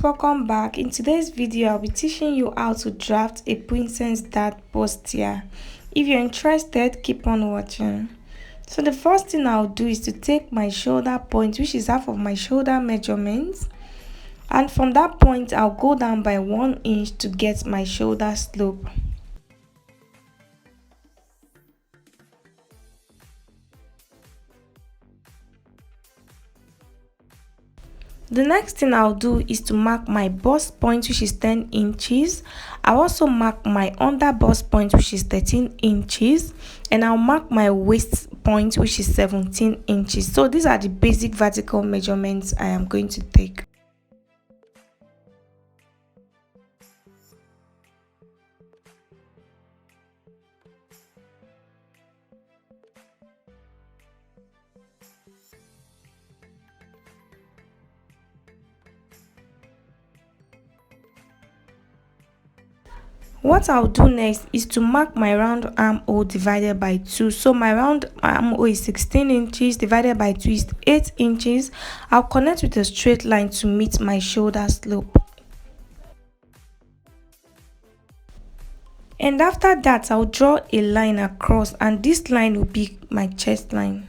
welcome back. In today's video, I'll be teaching you how to draft a princess dart bustier. If you're interested, keep on watching. So the first thing I'll do is to take my shoulder point, which is half of my shoulder measurements, and from that point I'll go down by 1 inch to get my shoulder slope. The next thing I'll do is to mark my bust point, which is 10 inches. I'll also mark my under bust point, which is 13 inches, and I'll mark my waist point, which is 17 inches. So these are the basic vertical measurements I am going to take. What I'll do next is to mark my round armhole divided by 2. So my round armhole is 16 inches, divided by 2 is 8 inches. I'll connect with a straight line to meet my shoulder slope. And after that, I'll draw a line across, and this line will be my chest line.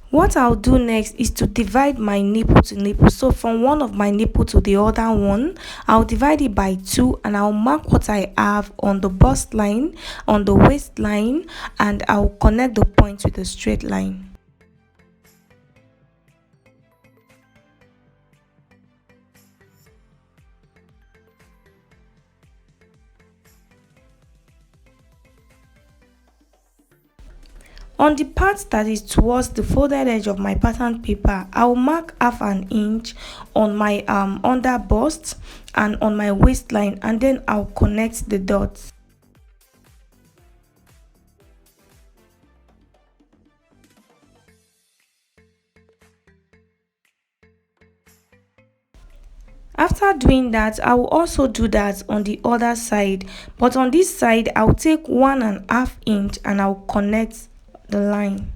What I'll do next is to divide my nipple to nipple. So from one of my nipple to the other one, I'll divide it by 2, and I'll mark what I have on the bust line, on the waist line, and I'll connect the points with a straight line. On the part that is towards the folded edge of my pattern paper, I will mark half an inch on my under bust and on my waistline, and then I'll connect the dots. After doing that, I will also do that on the other side, but on this side I'll take 1.5 inch and I'll connect the line.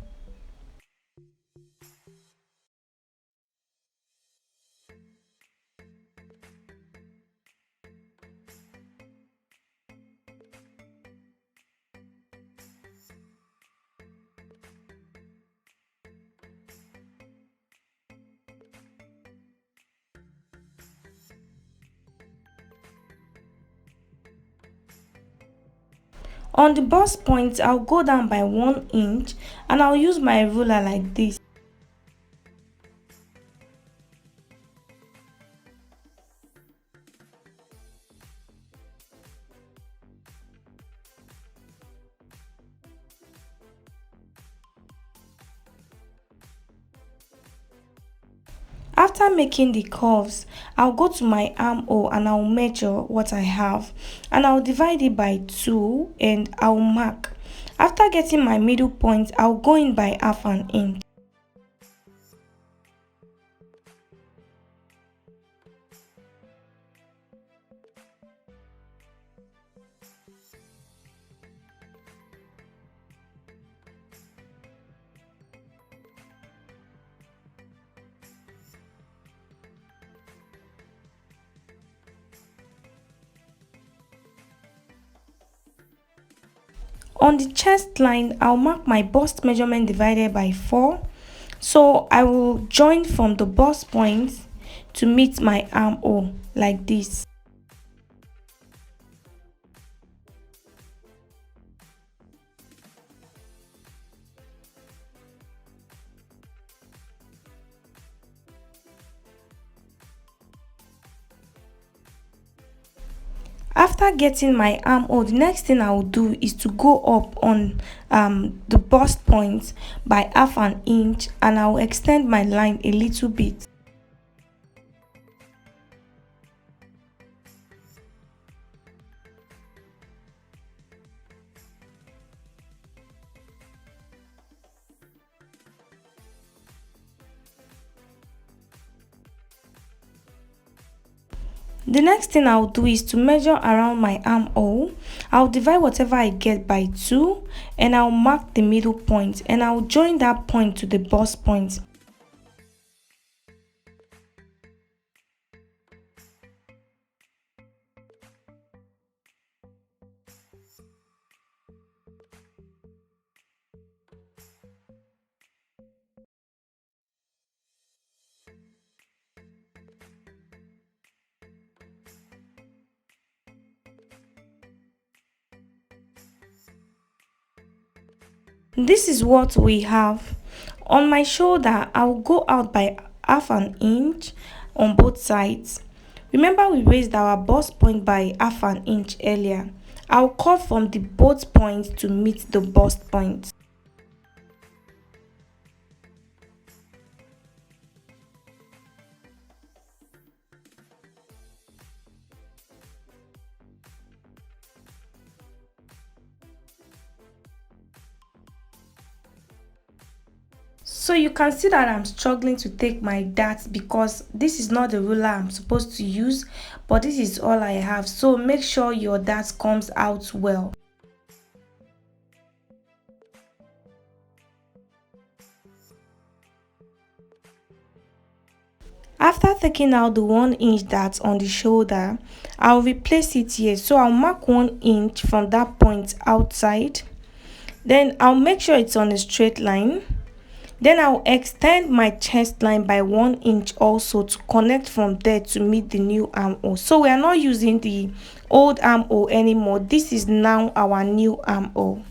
On the bust point, I'll go down by 1 inch and I'll use my ruler like this. After making the curves, I'll go to my armhole and I'll measure what I have, and I'll divide it by 2 and I'll mark. After getting my middle point, I'll go in by half an inch. On the chest line, I'll mark my bust measurement divided by 4. So I will join from the bust point to meet my armhole like this. After getting my armhole, the next thing I will do is to go up on the bust point by half an inch, and I will extend my line a little bit. The next thing I'll do is to measure around my armhole. I'll divide whatever I get by 2 and I'll mark the middle point and I'll join that point to the bust point. This is what we have. On my shoulder, I will go out by half an inch on both sides. Remember we raised our bust point by half an inch earlier. I'll cut from the both points to meet the bust point. So you can see that I'm struggling to take my dart because this is not the ruler I'm supposed to use, but this is all I have. So make sure your dart comes out well. After taking out the 1 inch dart on the shoulder, I'll replace it here. So I'll mark 1 inch from that point outside. Then I'll make sure it's on a straight line. Then I'll extend my chest line by 1 inch also to connect from there to meet the new armhole. So we are not using the old armhole anymore. This is now our new armhole.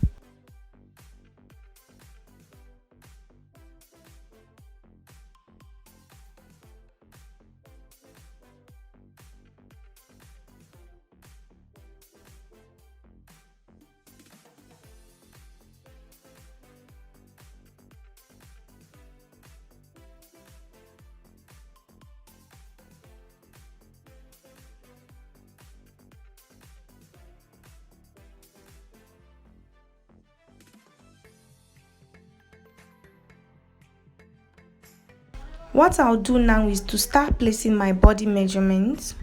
What I'll do now is to start placing my body measurements.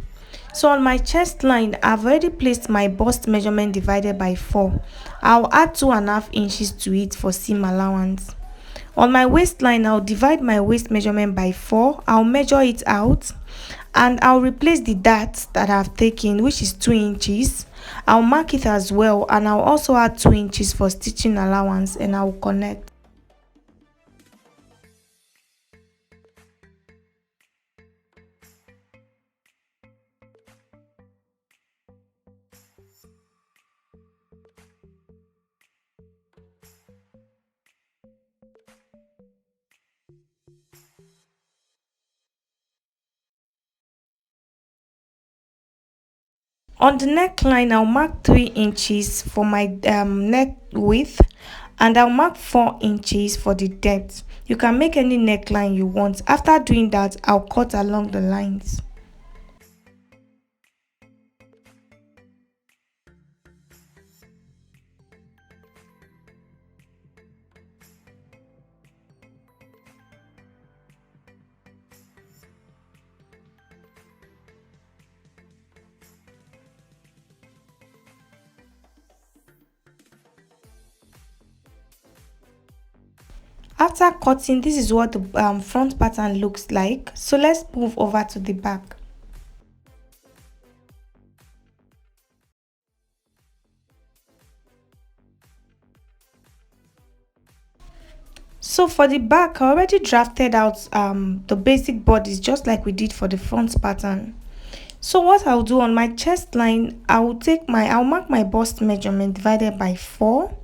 So on my chest line, I've already placed my bust measurement divided by 4. I'll add 2.5 inches to it for seam allowance. On my waistline, I'll divide my waist measurement by 4. I'll measure it out and I'll replace the dart that I've taken, which is 2 inches. I'll mark it as well and I'll also add 2 inches for stitching allowance and I'll connect. On the neckline, I'll mark 3 inches for my neck width and I'll mark 4 inches for the depth. You can make any neckline you want. After doing that, I'll cut along the lines. After cutting, this is what the front pattern looks like. So let's move over to the back. So for the back, I already drafted out the basic bodies just like we did for the front pattern. So what I'll do on my chest line, I'll mark my bust measurement divided by 4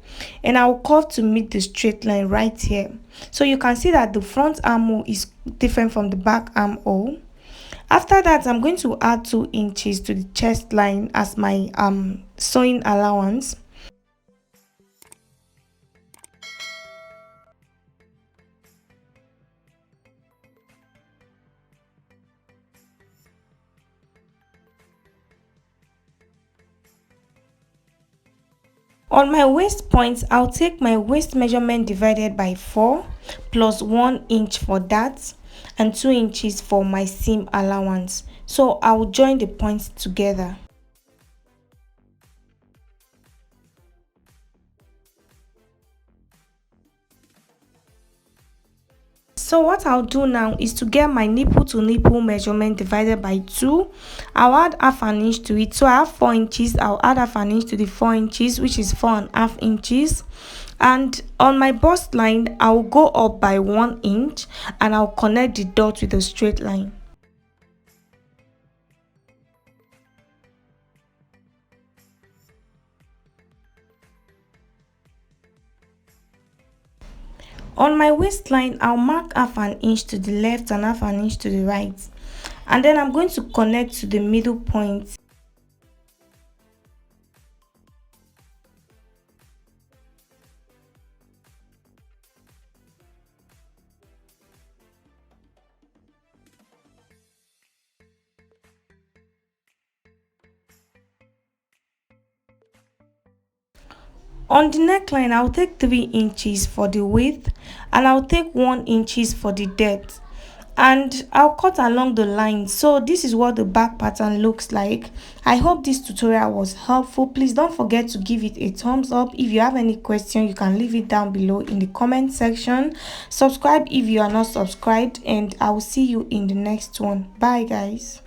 and I'll curve to meet the straight line right here. So you can see that the front armhole is different from the back armhole. After that, I'm going to add 2 inches to the chest line as my sewing allowance. On my waist point, I'll take my waist measurement divided by 4 plus 1 inch for that. and 2 inches for my seam allowance. So I will join the points together. So what I'll do now is to get my nipple to nipple measurement divided by 2. I'll add half an inch to it. So I have 4 inches. I'll add half an inch to the 4 inches, which is 4.5 inches. And on my bust line, I'll go up by 1 inch and I'll connect the dot with a straight line. On my waistline, I'll mark half an inch to the left and half an inch to the right. And then I'm going to connect to the middle point. On the neckline, I'll take 3 inches for the width and I'll take 1 inches for the depth. And I'll cut along the line. So this is what the back pattern looks like. I hope this tutorial was helpful. Please don't forget to give it a thumbs up. If you have any question, you can leave it down below in the comment section. Subscribe if you are not subscribed, and I will see you in the next one. Bye guys.